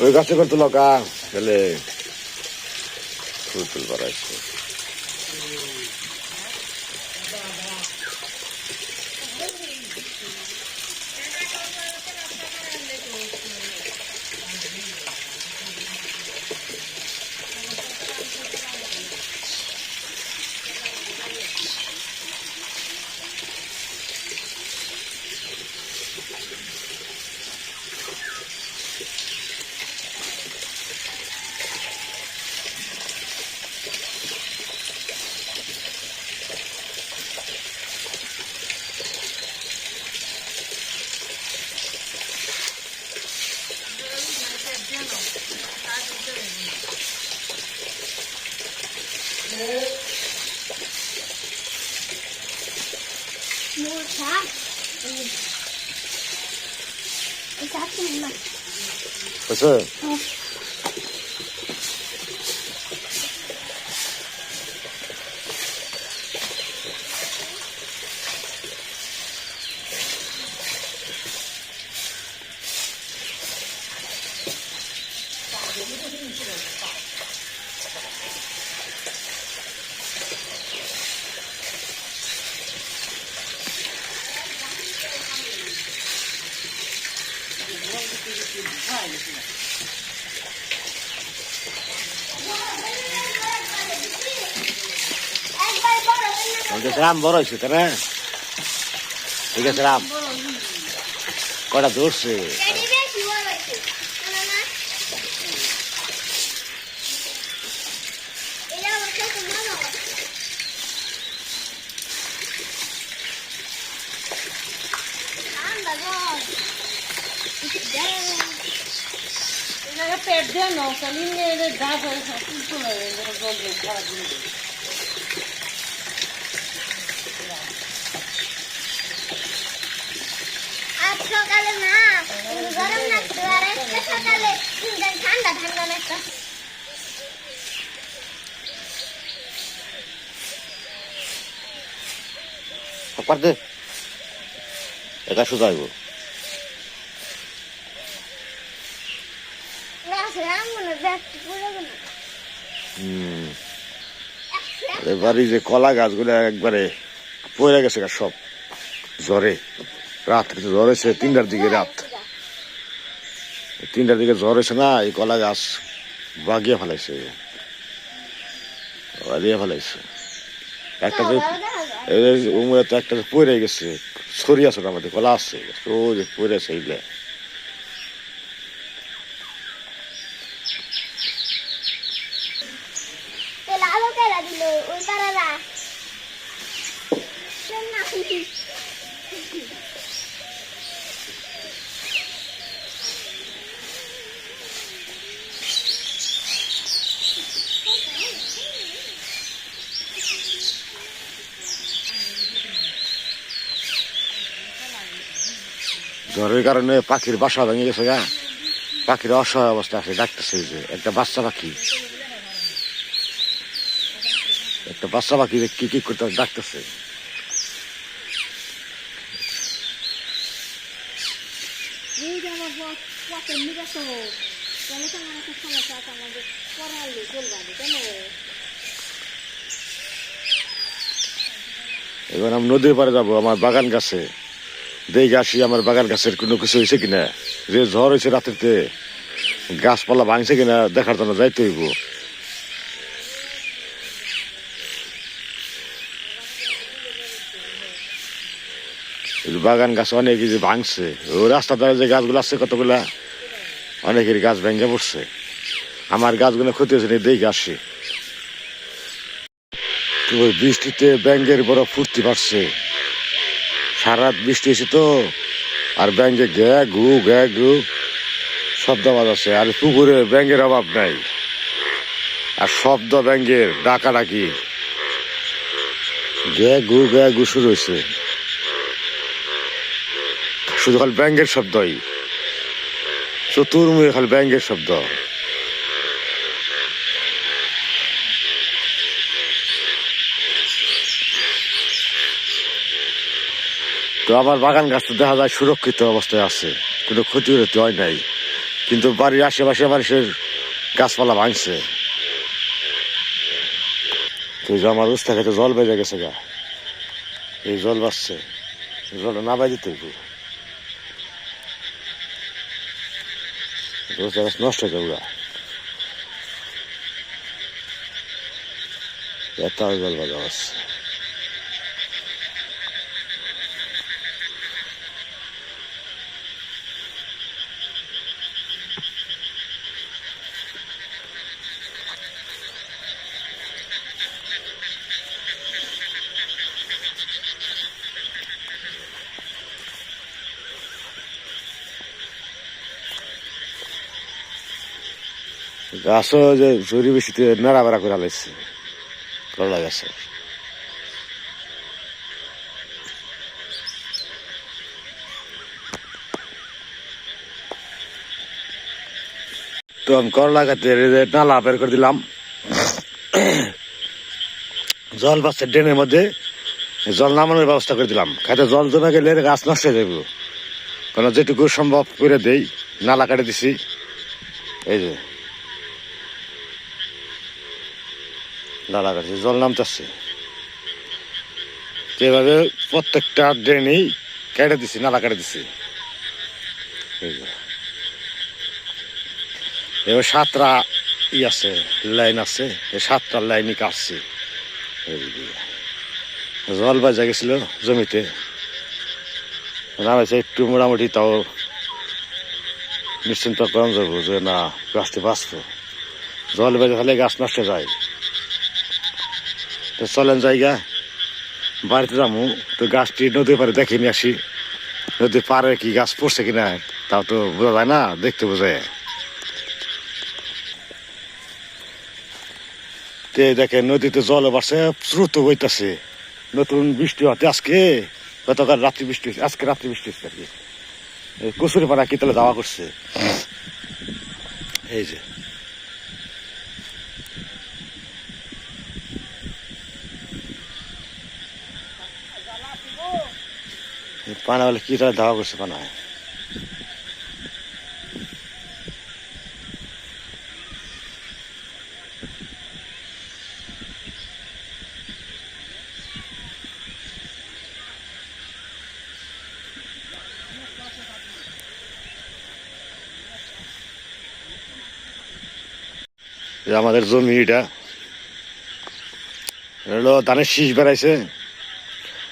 ওই গাছে করতো লকা ছেলে ফুল ফুল বাড়াইছে। রাম বড় হয়েছে তাই না? ঠিক আছে রাম কটা ধরছে পেট দিয়ে নৌকালি নিয়ে গাছ সকালে না গরম লাগতো আর একটা সকালে ঠান্ডা ঠান্ডা লাগতো। পারতে একা সোজা হইব এবারে যে কলা গাছগুলো একবারে পড়ে গেছে সব জ্বরে। রাত্রে জ্বর হয়েছে 3টার দিকে, রাত 3টার দিকে জ্বর হয়েছে না, এই কলা গাছ বাগিয়ে ফেলাইছে একটা যে একটা পড়ে গেছে ছড়িয়ে আছে আমাদের কলা আসছে ও যে পড়েছে এইগুলা। জ্বরের কারণে পাখির বাসা ভেঙে গেছে গা, পাখির অসহায় অবস্থা আছে। ডাকতেছে যে একটা বাচ্চা পাখি কি কি করতে ডাকতেছে। এবার আমি নদীর পাড়ে যাবো, আমার বাগান গাছে দেখে আসি আমার বাগান গাছের কোনো কিছু হয়েছে কিনা, যে ঝড় হয়েছে রাত্রিতে গাছপালা ভাঙছে কিনা দেখার জন্য যাইতে হইব। বাগান গাছ অনেক যে ভাঙছে, ও রাস্তা দ্বারা যে গাছগুলো আছে কতগুলা অনেকের গাছ ভেঙে পড়ছে, আমার গাছগুলো ক্ষতি হয়েছে দেখে আসি। তো ওই বৃষ্টিতে ব্যাঙ্গের বড় ফুর্তি পারছে, সারা রাত বৃষ্টি হয়েছে তো, আর ব্যাঙ্গে ঘ্যা ঘু শব্দ আওয়াজ আছে। আর পুকুরে ব্যাঙ্গের অভাব নাই, আর শব্দ ব্যাঙ্গের ডাকাডাকি ঘ্যা ঘু শুরু হয়েছে, শুধু খালি ব্যাঙ্গের শব্দই, চতুর্মুখে খালি ব্যাঙ্গের শব্দ। তো আমার বাগান গাছ তো দেখা যায় সুরক্ষিত অবস্থায় আছে, কোনো ক্ষতি হতে হয় নাই, কিন্তু বাড়ির আশেপাশে মানুষের গাছপালা ভাঙছে। তো এই যে আমার উস্তা খেতে জল বেজে গেছে গা, এই জল বাড়ছে, জলটা না বাই দিতে হইব, উস্তা গাছ নষ্ট হয়ে যাবে গা, এত জল বাজা আছে। গাছও যে জরি বেশিতে নাড়া বেড়া করে আলাইছে করলা গাছে। তো আমি করলা গাছে নালা বের করে দিলাম, জল বাচ্চা ড্রেনের মধ্যে জল নামানোর ব্যবস্থা করে দিলাম, খাতে জল জমে গেলে গাছ নষ্ট হয়ে যাবে, কারণ যেটুকু সম্ভব করে দেই নালা কাটে দিছি। এই যে নালা কাটছে, জল নামতেছে, এভাবে প্রত্যেকটা ড্রেনেই কেটে দিছি, নালা কেটে দিছি। এই যে এবার 7টা আছে, লাইন আছে, এই 7টা লাইনই কাটছি। জল বাজা গেছিল জমিতে, নামাইছে একটু মোটামুটি, তাও নিশ্চিন্ত করা যাবো যে না গাছটি বাঁচবো। জল বেজে ফেলে গাছ নষ্ট যায়। তো চলেন জায়গা বাড়িতে যাবো, তো গাছটি নদীর পারে দেখে নিয়ে আসি, নদীর পারে কি গাছ পড়ছে কিনা তাও তো বোঝা যায় না, দেখতে বোঝা যায়। দেখে নদীতে জল বাড়ছে, স্রোত বইতেছে, নতুন বৃষ্টি হতে আজকে, গতকাল রাত্রি বৃষ্টি হচ্ছে, আজকে রাত্রি বৃষ্টি হচ্ছে আর কি। কচুরি পাড়া কি তাহলে দাওয়া করছে। এই যে পানা বলে কি তাহলে দাওয়া করছে পানায়। আমাদের জমি এটা হলো ধানের শীষ বেড়াইছে,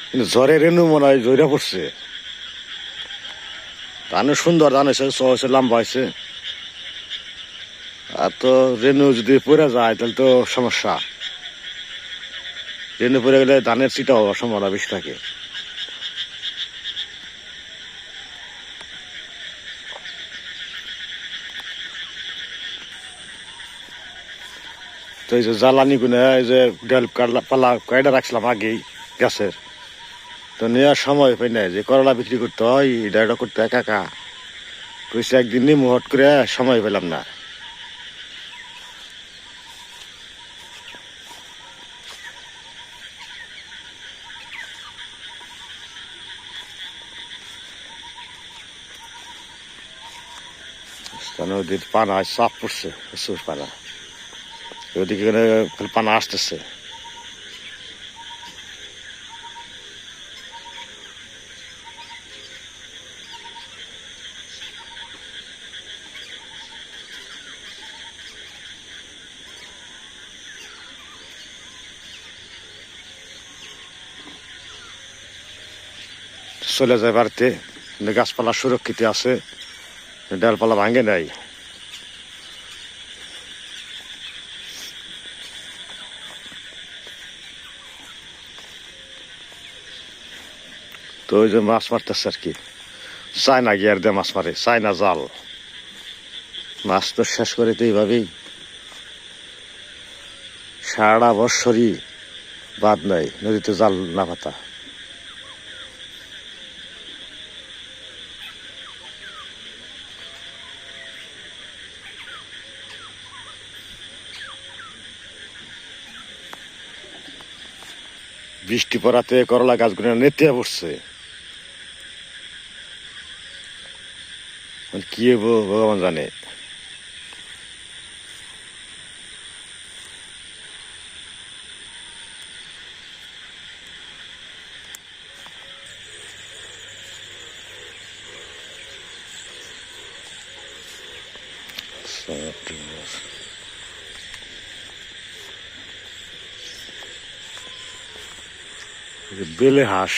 কিন্তু ঝড়ে রেণু মনে হয় ঝরে পড়ছে। ধানের সুন্দর ধান হয়েছে, হয়েছে, লম্বা হয়েছে, আর তো রেণু যদি পড়ে যায় তাহলে তো সমস্যা, রেণু পড়ে গেলে ধানের চিটা হওয়ার সম্ভাবনা বেশি থাকে। তো এই যে জ্বালানি গুনে এই যে ডাল পালা কয়টা রাখছিলাম আগেই গাছের, তো নেওয়ার সময় পাই না, যে করলা বিক্রি করতে হয় এটা করতে হয়, কাকা কইছে একদিন নিমু, হট করে সময় পেলাম না। নদীর পানা চাপ পড়ছে, প্রচুর পানা, ওদিকে পানা আসতেছে। চলে যায় বাড়িতে, গাছপালা সুরক্ষিত আছে, ডালপালা ভাঙে নাই। তো ওই যে মাছ মারতেছে আর কি, চায়না গিয়ার দিয়ে মাছ মারে, চায়না জাল, মাছ তো শেষ করে তো এইভাবেই সারা বৎসরই বাদ নাই নদীতে জাল না পাতা। বৃষ্টি পড়াতে করলা গাছগুলো নেতিয়ে পড়ছে, মানে কি হবো ভগবান জানে। বেলে হাঁস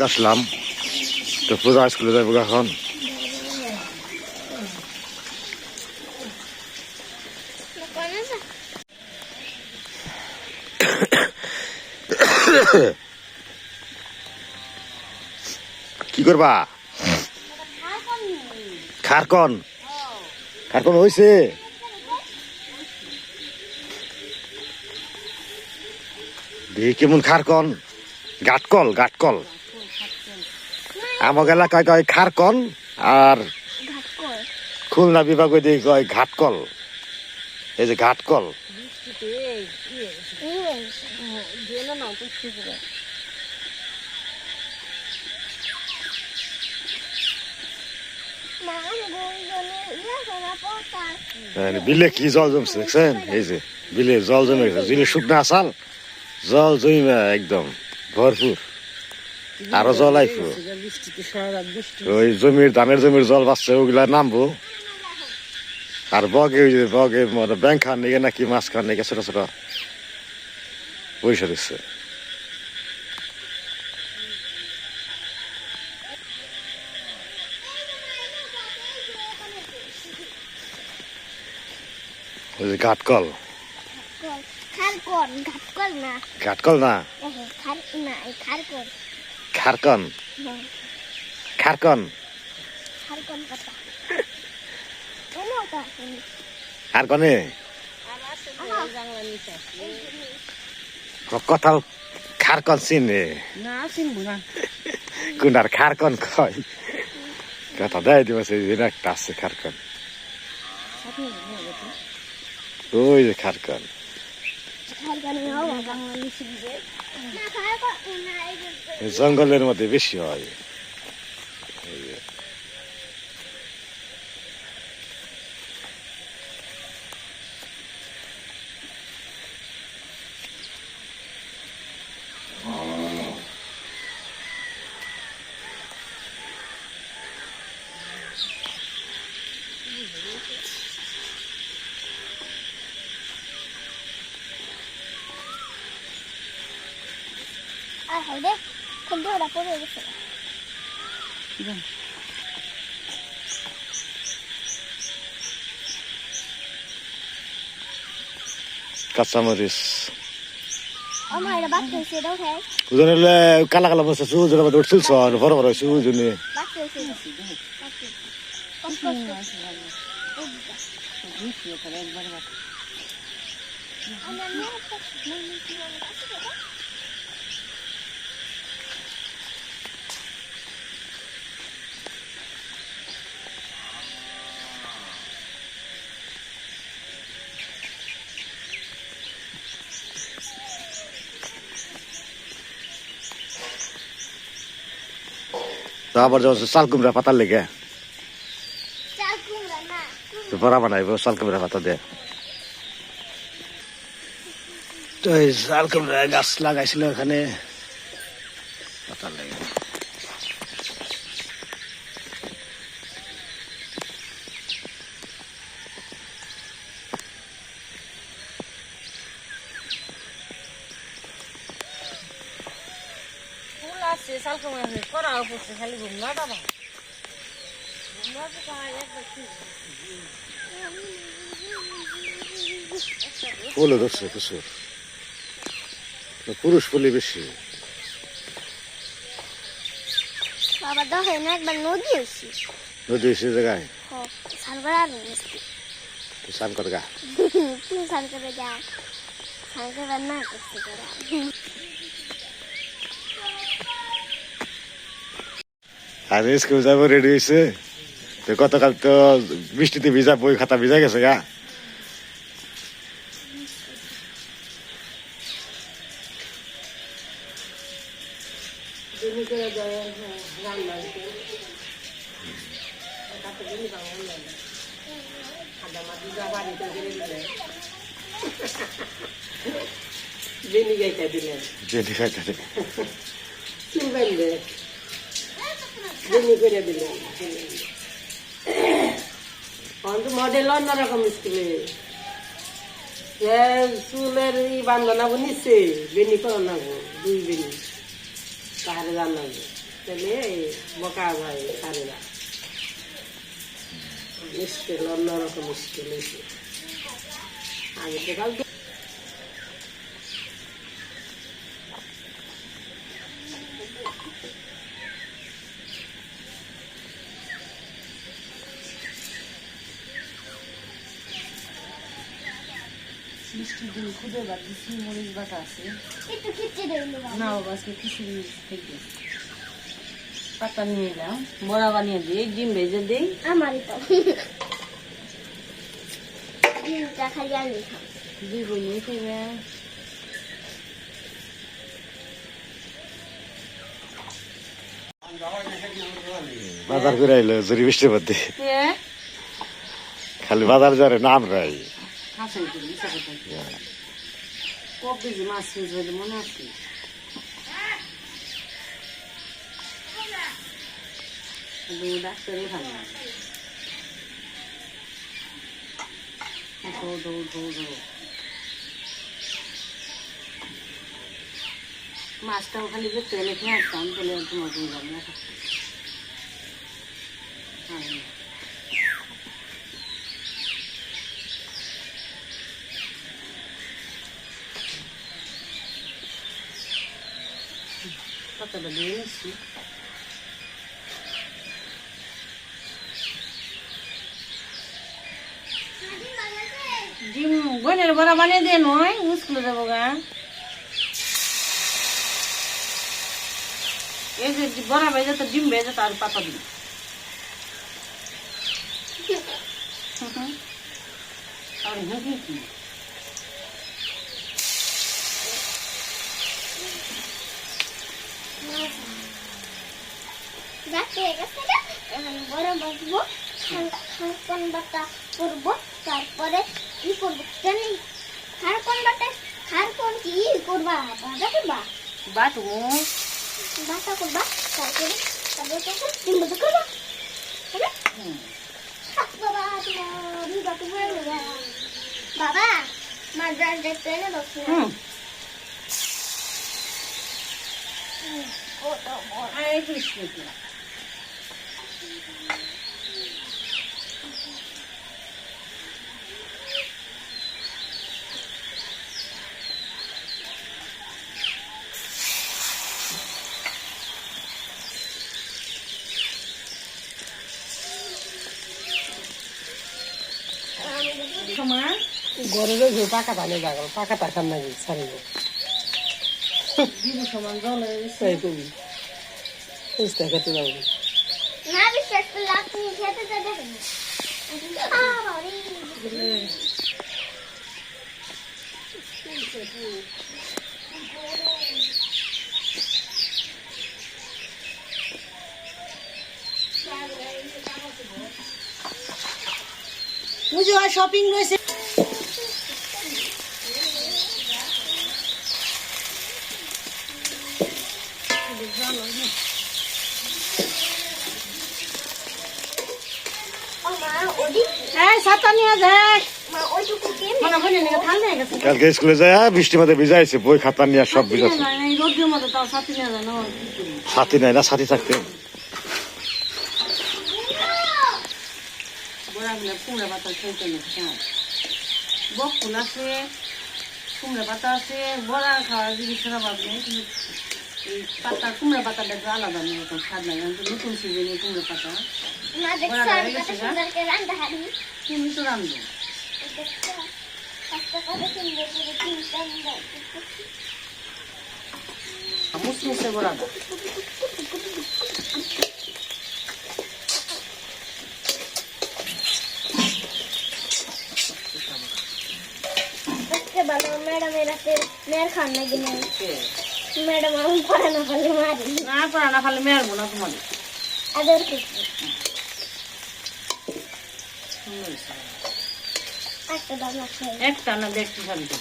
আসলাম তো পূজা স্কুলে যাবো এখন। কি করবা? খারকন খারকন হয়েছে? দেখি কেমন খারকন। গাটকল গাটকল আমার এলাকায় কয় খারকন, আর খুলনা বিভাগে দিয়ে কয় ঘাটকল। এই যে ঘাটকল। বিলে কি জল জমছে দেখছেন? এই যে বিলে জল জমে গেছে, বিলে শুকনা আসাল জল জমে একদম ভরপুর, আরো জল আইফো। ওই জমির ধানের জমির জল বাড়ছে, ওগুলা নামবো। আর বগে ওই যে বগে মানে ব্যাংক খান নিগে নাকি মাছ খান নিগে ছোট ছোট পয়সা দিচ্ছে। ওই যে ঘাটকল। ঘাটকল না খারকন খারকন খারকনে কথাও খারকন চিনে কোনটার খারকন কয় কথা দেয় দিবছে একটা আছে খারকন। ওই যে খারকন জঙ্গলের মধ্যে বেশি হয়। কাঁচামরিচ ওজনে কালা কালা বসে সুজনে উঠছিল বড় বড় হয়েছে ওজনে। আবার যখন চাল কুমড়া পাতার লেগে বড়া বানাইব চাল কুমড়া পাতা দিয়ে। তো এই চাল কুমড়া গাছ লাগাইছিল এখানে পাতার লেগে। ফুলও ধরছে প্রচুর, পুরুষ ফুলই বেশি। বাবা দেখে না একবার নদী হয়েছি, নদী হয়েছে জায়গায় স্নান করার স্নান করে গা তুমি স্নান করে যা, স্নান করবার না করতে করা। আমি স্কুল যাবো রেডি হয়েছে, তো গতকাল তো বৃষ্টিতে ভিজা বই খাতা ভিজা গেছে গা। বেনি করে দেয় রান্না হইতে তাতে বেনি বাংলা না খাদা মাটি যা বাড়িতে গেলে দিলে বেনি গাইতে দিলেন জেনে খাইতে দেবে। চুল বেঁধে বেনি করে দিলেন অন্ত মডেল অন্যরকম স্কুলে চুলের ই বান্ধনাবো নিচ্ছে বেনি করো নাগো 2 বেনি তাহলে জানাবো তাহলে বকা যায় সারেরা স্কুল অন্যরকম স্কুল এসে আমি তো কাল বৃষ্টির দিন খুদে বাড়ছি মরিচ বাটা আছে একটু খিচে দেবেন না আজকে খিচুড়ি থেকে পাতা নিয়ে এলাম বড়া বানিয়ে দিই ডিম ভেজে দিই আমারই তো ডিমটা খালি আমি খাই 2 বোন নিয়ে খাইবে বাজার করে আইলো জরি বৃষ্টির মধ্যে কে খালি বাজার যারে নাম রাই হাসাই দিই ইচ্ছা করতে কবে যে মাছ ফেলবে মনে আছে ডাক্তারে ভালো মাছটাও খালি যে তেলে খেয়ে আসতাম তেলে তোমার বুঝলাম না পাতাটা দিয়ে নিচ্ছি ডিম বোনের বড়া বানিয়ে দিয়ে নয় স্কুলে যাবো গা এই যে বড়া ভেজে তো ডিম ভেজে তার পাতা দিই আর হুঁকি কি বড় বসবো খানকন বাটা করবো তারপরে কি করবো জানি খানকন বাটা খানকন কি করবা বাটা করবা বাটু বাটা করবা তারপরে তারপরে তখন ডিম বাটা করবা বাবা বাবা মাদ্রাস দেখতে এনে বসে এই কৃষ্ণ ঘরে রয়েছে পাকা টানে যাগল পাকা টাকার নাকি সারিব দিদি সমান জলে সেই কবি চেষ্টা করতে যাবো না বিশ্বাস করলে আপনি খেতে তো দেখেন মুঝে শপিং রয়েছে ছাতা নিয়ে যায় মানে বলে ঠান্ডা হয়ে গেছে কালকে স্কুলে যায় বৃষ্টির মধ্যে ভিজাইছে বই খাতা নিয়ে সব ভিজাইছে রোদ্রের মধ্যে তাও ছাতি নিয়ে যায় না সাথী নাই না সাথী থাকতে বড়াগুলো কুমড়া পাতা খেতে বকুল আছে কুমড়া পাতা আছে বড়া খাওয়ার জিনিস খারাপ নেই কিন্তু এই পাতা কুমড়া পাতাটা একটু আলাদা রকম স্বাদ লাগে নতুন সিজনে কুমড়া পাতা তুমি তো রান্ধো মুসমুসে বড়াটা ভালো ম্যাডাম এরাতে মেয়ের খান নাকি ম্যাডাম আমি পড়া না পারলে মারি না পড়া না পারলে মেরবো না তোমার। আদর করছি একটা দাম আছে একটা না দেখতে পাবি তো।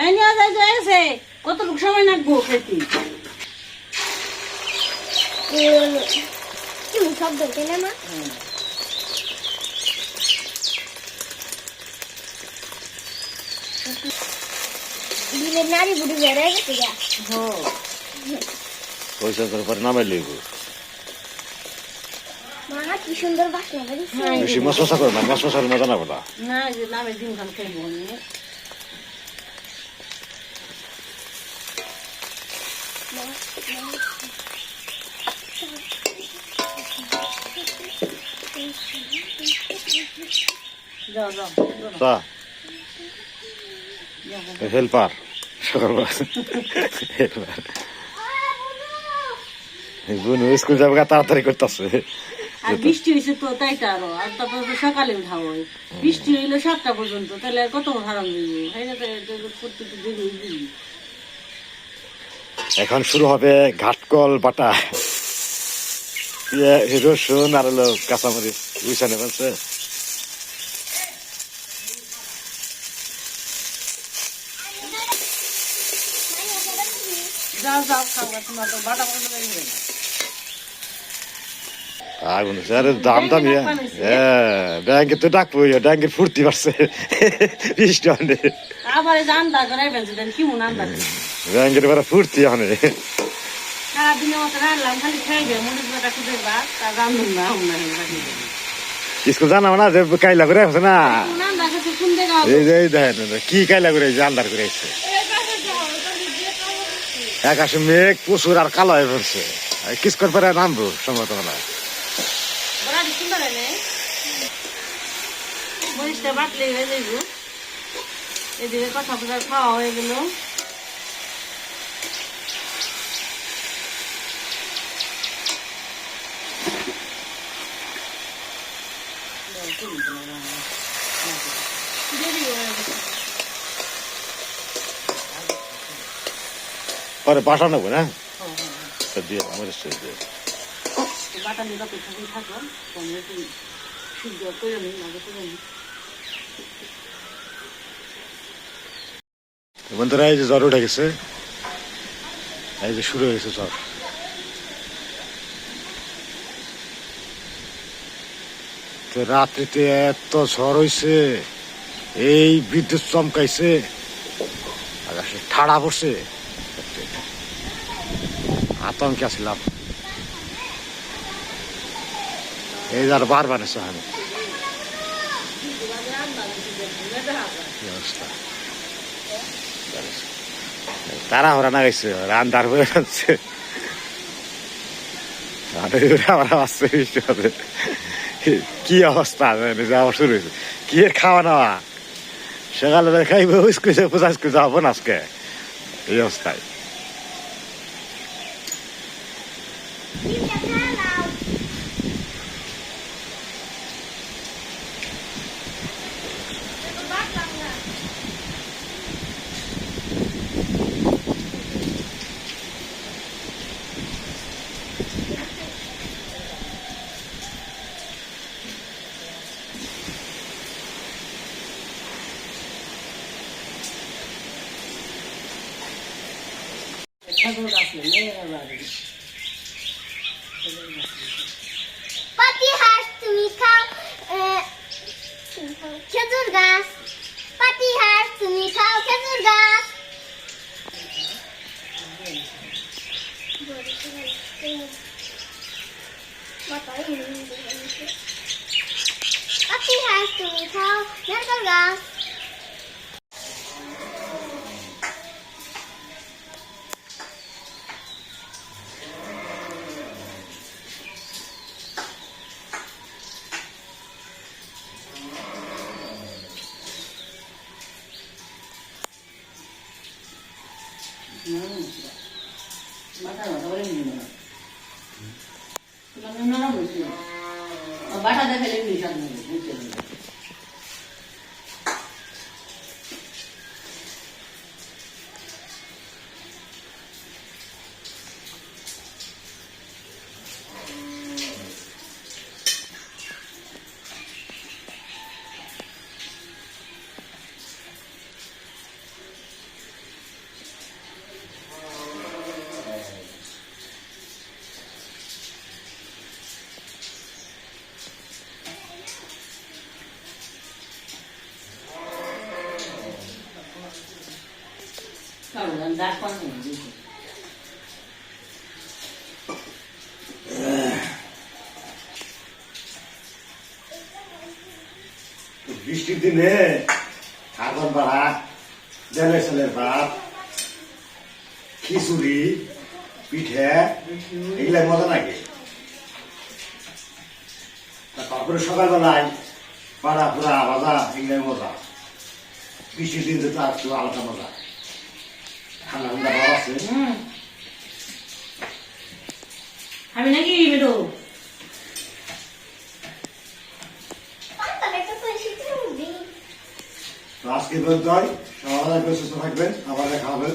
এই নিয়ে যাই তো এসে কতটুকু সময় লাগবো খেতে? কি শব্দ কেন মা দিলে নারী বুড়ি বেড়ে গেছে গা পয়সা করে পরে নামাই লইব। মা কি সুন্দর বাসনা বেরিয়েছে বেশি মশমশা করে না, মশমশার মজা না বলা। না এই যে নামে ডিম খান খাইবো নিয়ে যাও যাও তা হেল্পার সকালবেলা বুনু স্কুল যাবে তাড়াতাড়ি করতেছে। আর বৃষ্টি হয়েছে তো তাই তো আরো, আর তারপর তো সকালে উঠা হয়, বৃষ্টি হইলো 7টা পর্যন্ত, তাহলে আর কত হারাম হইব। এখন শুরু হবে ঘাটকল বাটা, রসুন আর হলো কাঁচামরিচ বুঝছানে বলছে। যাও যাও খাওয়া তোমার তো বাটা পর্যন্ত বেরিয়ে গেল। আগুন আরে দাম দাম ব্যাংকে তো ডাকবো, ব্যাংকের ফুর্তি পারছে বৃষ্টি হনে আবার এই যে আন্দাজ করাই ফেলছে, দেন কি মন আন্দাজ ব্যাংকের বেড়া ফুর্তি হনে। সারাদিনের মতো রান্নাম খালি খাইবে, মরিচ বাটা খুঁজে ভাত তার রান্ধুন না স্কুল জানাবো না যে কাইলা করে আছে না, আন্দাজ হচ্ছে কোন জায়গা এই যে দেখেন কি কাইলা করে আন্দার করে আসছে। আকাশে মেঘ প্রচুর আর কালো হয়ে পড়ছে, কিসকর পরে নামবো সম্ভবত না। মরিচটা বাটলে হয়ে যাইব। এদিকে কথা বলার খাওয়া হয়ে গেল। পরে বাসা নেবো না দিয়ে মরিচ দিয়ে বাটা নিয়ে থাকি থাকো, সিদ্ধ করে নিই আগে করে নিই। বন্ধুরা এই যে জ্বর উঠে গেছে, এই যে শুরু হয়ে গেছে জ্বর। রাত্রিতে এত ঝড় হয়েছে, এই বিদ্যুৎ চমকাইছে, আকাশে ঠাড়া পড়ছে, আতঙ্কে আসলাম। এই যে আর বার বানিয়েছে আমি অবস্থা তারা ওরা না গেছে রান্দার হয়ে যাচ্ছে, আসছে বৃষ্টি হবে। কি অবস্থা যাওয়া শুরু হয়েছে, কি এর খাওয়া নেওয়া সকালে খাইবো, স্কুলে পূজা স্কুল যাবো না আজকে এই অবস্থায়। পাতি হাঁস তুমি খাও খেজুর গাছ, পাতি হাঁস তুমি খাও খেজুর গাছ। পাতি হাঁস তুমি খাও নারকেল গাছ। বাটা দেখালে দাঁত পানি বৃষ্টির দিনে খাগন বাড়া জেলে ছেলের ভাত খিচুড়ি পিঠে এগুলাই মজা লাগে তারপরে সকালবেলায় পাড়া পুরা ভাজা এগুলাই মজা বৃষ্টির দিন তো আর একটু আলাদা মজা ঠান্ডা ঠান্ডা ভাব আছে আমি নাকি মেডো পাতাটা একটু শীতের মধ্যে তো আজকে পর্যন্ত সবাই সুস্থ থাকবেন আবার দেখা হবে